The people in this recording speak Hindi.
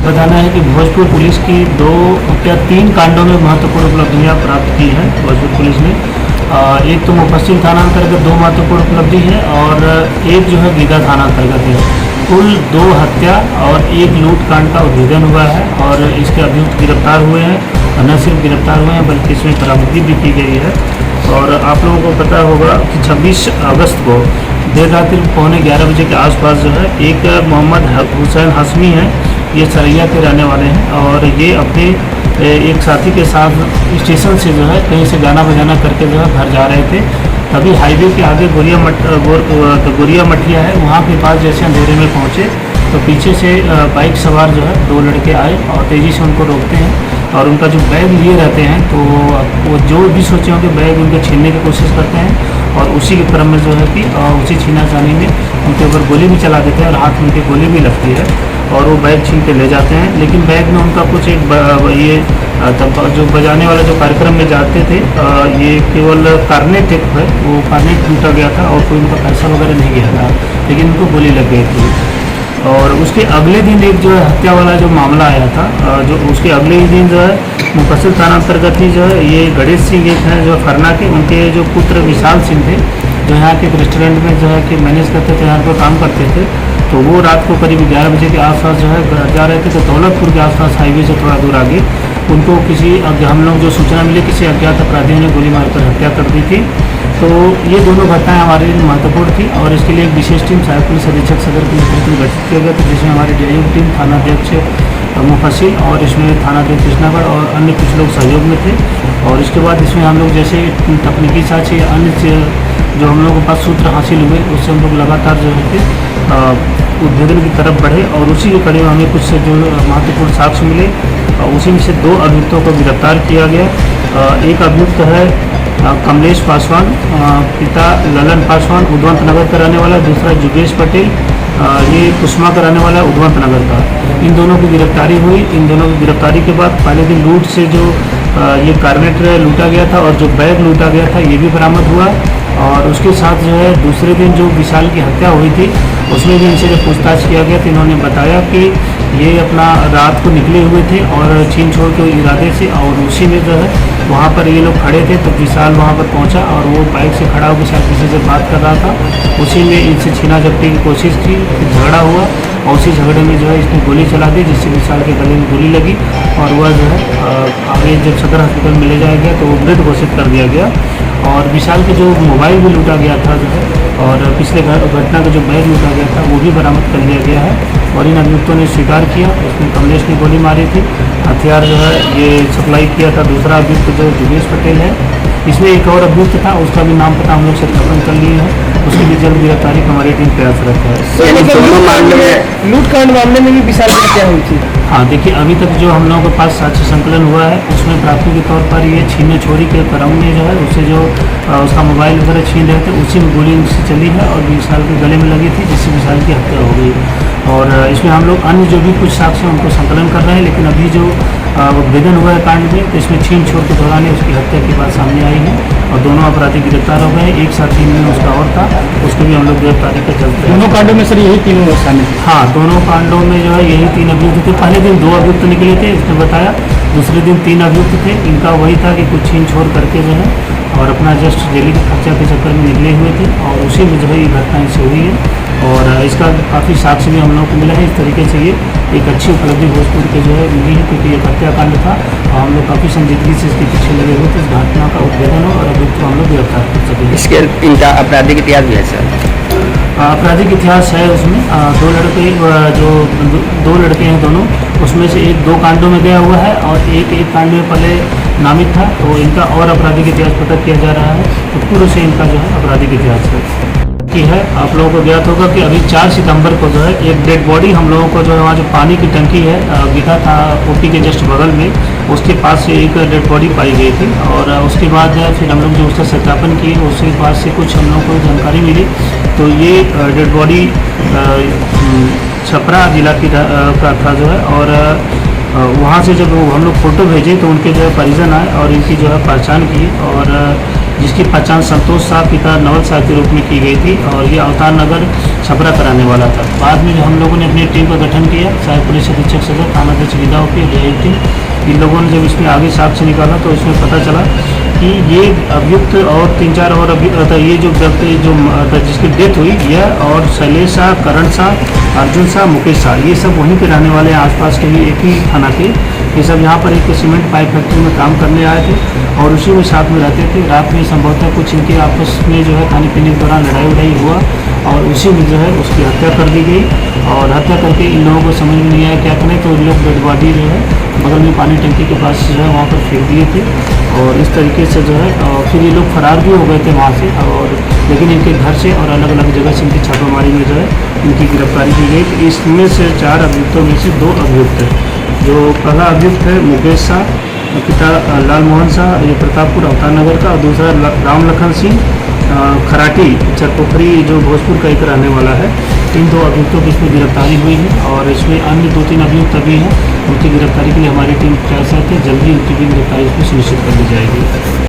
बताना है कि भोजपुर पुलिस की 3 कांडों में महत्वपूर्ण उपलब्धियां प्राप्त की हैं भोजपुर पुलिस ने। एक तो मुफस्सिल थाना अंतर्गत 2 महत्वपूर्ण उपलब्धि है और एक जो है गीदा थाना अंतर्गत है। कुल 2 हत्या और 1 लूट कांड का उद्भेदन हुआ है और इसके अभियुक्त गिरफ्तार हुए हैं। न सिर्फ गिरफ्तार हुए हैं बल्कि इसमें बरामदगी भी की गई है। और आप लोगों को पता होगा कि 26 अगस्त को देर रात्रि 11:15 बजे के आसपास जो है एक मोहम्मद हुसैन हसमी है, ये सरैया के रहने वाले हैं और ये अपने एक साथी के साथ स्टेशन से जो है कहीं से गाना बजाना करके जो है घर जा रहे थे। तभी हाईवे के आगे गोरिया मठिया है, वहाँ के पास जैसे अंधेरे में पहुँचे तो पीछे से बाइक सवार जो है 2 लड़के आए और तेज़ी से उनको रोकते हैं और उनका जो बैग लिए रहते हैं तो वो जो भी सोचे होंगे बैग उनके छीनने की कोशिश करते हैं और उसी के क्रम में जो है कि उसी छीना छानी में उनके ऊपर गोली भी चला देते हैं और हाथ में उनकी गोली भी लगती है और वो बैग छीन के ले जाते हैं। लेकिन बैग में उनका कुछ जो बजाने वाला जो कार्यक्रम में जाते थे ये केवल कार्नेट एक है, वो कार्नेट टूटा गया था और कोई उनका पैसा वगैरह नहीं गया था, लेकिन उनको गोली लग गई थी। और उसके अगले दिन एक जो है हत्या वाला जो मामला आया था, जो उसके अगले ही दिन जो है मुफस्सिल थाना अंतर्गत ही जो है ये गणेश सिंह एक हैं जो फरना के, उनके जो पुत्र विशाल सिंह थे जो यहाँ के एक रेस्टोरेंट में जो है कि मैनेज करते थे, यहाँ पर काम करते थे। तो वो रात को करीब 11 बजे के आसपास जो है जा रहे थे तो दौलतपुर के आसपास हाईवे से थोड़ा दूर आगे उनको हम लोग जो सूचना मिली किसी अज्ञात अपराधियों ने गोली मारकर हत्या कर दी थी। तो ये दोनों घटनाएं हमारे लिए महत्वपूर्ण थी और इसके लिए एक विशेष टीम सहायक पुलिस अधीक्षक सदर के नेतृत्व में गठित किया गया था, जिसमें हमारी डीआईओ टीम, थानाध्यक्ष मुफस्सिल और इसमें थानाध्यक्ष कृष्णागढ़ और अन्य कुछ लोग सहयोग में थे। और इसके बाद इसमें हम लोग जैसे तकनीकी साक्ष्य या अन्य जो हम लोगों के पास सूत्र हासिल हुए उससे हम लोग लगातार जो है उद्भेदन की तरफ बढ़े और उसी के कड़ी में हमें कुछ जो महत्वपूर्ण साक्ष्य मिले, उसी में से 2 अभियुक्तों को गिरफ्तार किया गया। एक अभियुक्त है कमलेश पासवान, पिता ललन पासवान उद्वंत नगर का रहने वाला, दूसरा जुगेश पटेल, ये कुसमा का रहने वाला उद्वंत नगर का। इन दोनों की गिरफ्तारी हुई। इन दोनों की गिरफ्तारी के बाद पहले दिन लूट से जो ये कार्नेट लूटा गया था और जो बैग लूटा गया था ये भी बरामद हुआ। और उसके साथ जो है दूसरे दिन जो विशाल की हत्या हुई थी उसमें भी इनसे जब पूछताछ किया गया तो इन्होंने बताया कि ये अपना रात को निकले हुए थे और छीन छोड़ के इरादे से, और उसी में जो है वहाँ पर ये लोग खड़े थे तो विशाल वहाँ पर पहुँचा और वो बाइक से खड़ा होकर शायद किसी से बात कर रहा था। उसी में इनसे छीना झपटी की कोशिश की, झगड़ा हुआ और उसी झगड़े में जो है इसने गोली चला दी जिससे विशाल के गले में गोली लगी और वह जो है आगे जब सदर हॉस्पिटल में ले जाया गया तो वो मृत घोषित कर दिया गया। और विशाल के जो मोबाइल भी लूटा गया था जो है और पिछले घटना का जो बैग लूटा गया था वो भी बरामद कर लिया गया है और इन अभियुक्तों ने स्वीकार किया। उसमें कमलेश ने गोली मारी थी, हथियार जो है ये सप्लाई किया था दूसरा अभियुक्त जो जुगेश पटेल है। इसमें एक और अभियुक्त था, उसका भी नाम पता हम लोग सत्यापन कर लिए हैं, उसकी भी जल्द गिरफ्तारी की हमारी टीम प्रयासरत है। लूट कांड मामले में भी विशाल की हत्या हुई थी। हाँ देखिए, अभी तक जो हम लोगों के पास साक्ष्य संकलन हुआ है उसमें प्राथमिक के तौर पर ये छीने छोड़ी के क्रम में जो है उससे जो उसका मोबाइल वगैरह छीन रहे थे उसी में गोली उनसे चली है और विशाल के गले में लगी थी जिससे विशाल की हत्या हो गई। और इसमें हम लोग अन्य जो भी कुछ साक्ष्य उनको संकलन कर रहे हैं, लेकिन अभी जो उद्भेदन हुआ है कांड में तो इसमें छीन छोड़ के दौरान उसकी हत्या की बात सामने आई है और दोनों अपराधी गिरफ्तार हो गए। एक साथी में उसका और था, उसको भी हम लोग गिरफ्तारी कर चलते हैं। दोनों कांडों में सर यही तीनों शामिल? हाँ, दोनों कांडों में जो है यही 3 अभियुक्त थे। पहले दिन 2 अभियुक्त निकले थे, इसने बताया, दूसरे दिन 3 अभियुक्त थे। इनका वही था कि कुछ छीन छोड़ करके जो है और अपना जस्ट डेली के खर्चा के चक्कर में निकले हुए थे और उसी में जो है ये घटना इनसे हुई है। और इसका काफ़ी साक्ष्य भी हम लोगों को मिला है। इस तरीके से ये एक अच्छी उपलब्धि भोजपुर के जो है मिली है, क्योंकि ये हत्याकांड था और हम लोग काफ़ी संजीदगी से इसके पीछे लगे हुए थे इस घटना का उद्भेदन हो और अभियुक्त को हम लोग गिरफ्तार कर सके। इसके इनका आपराधिक इतिहास भी है सर? आपराधिक इतिहास है उसमें। 2 लड़के जो 2 लड़के हैं दोनों, उसमें से एक 2 कांडों में गया हुआ है और एक कांड में पहले नामित था, तो इनका और आपराधिक इतिहास पता किया जा रहा है। तो पूर्व से इनका जो है आपराधिक इतिहास है। आप लोगों को ज्ञात होगा कि अभी 4 सितंबर को जो है एक डेड बॉडी हम लोगों को जो है वहाँ जो पानी की टंकी है दिखा था ओपी के जस्ट बगल में, उसके पास से एक डेड बॉडी पाई गई थी। और उसके बाद फिर हम लोग जो उसका सत्यापन किए उसके पास से कुछ हम लोगों को जानकारी मिली, तो ये डेड बॉडी छपरा जिला की का था जो है। और वहाँ से जब हम लोग फ़ोटो भेजे तो उनके जो है परिजन आए और इनकी जो है पहचान की और जिसकी पहचान संतोष शाह पिता नवल शाह के रूप में की गई थी और ये अवतार नगर छपरा कराने वाला था। बाद में जो हम लोगों ने अपनी टीम का गठन किया, सहायक पुलिस अधीक्षक सदर थाना अध्यक्ष गिदाव की रिहाई टीम, इन लोगों ने जब इसमें आगे साक्ष्य निकाला तो इसमें पता चला कि ये अभियुक्त और 3-4 और अभियुक्त, ये जो व्यक्ति जो जिसकी डेथ हुई यह और शैलेश शाह, करण शाह, अर्जुन शाह, मुकेश शाह, ये सब वहीं के रहने वाले हैं, आसपास के ही एक ही थाना के। ये सब यहाँ पर एक सीमेंट पाइप फैक्ट्री में काम करने आए थे और उसी में साथ में रहते थे। रात में संभवतः कुछ इनके आपस में जो है खाने पीने के दौरान लड़ाई उड़ाई हुआ और उसी में जो है उसकी हत्या कर दी गई और हत्या करके इन लोगों को समझ में नहीं आया क्या करें, तो इन लोग डेड बॉडी जो है बगल में पानी टंकी के पास जो है वहाँ पर फेंक दिए थे और इस तरीके से जो है फिर ये लोग फरार भी हो गए थे वहाँ से। और लेकिन इनके घर से और अलग अलग जगह से इनकी छापामारी में जो है इनकी गिरफ्तारी की गई। तो इसमें से 4 अभियुक्तों में से 2 अभियुक्त हैं। जो पहला अभियुक्त है मुकेश शाह, पिता लाल मोहन शाह, ये प्रतापपुर अवतार नगर का, और दूसरा राम लखन सिंह खराटी चरपोखरी जो भोजपुर का एक रहने वाला है। इन 2 अभियुक्तों की इसमें गिरफ्तारी हुई है और इसमें अन्य 2-3 अभियुक्त अभी हैं, उनकी गिरफ्तारी के लिए हमारी टीम प्रयासरत है। जल्दी उनकी भी गिरफ्तारी इसमें सुनिश्चित कर ली जाएगी।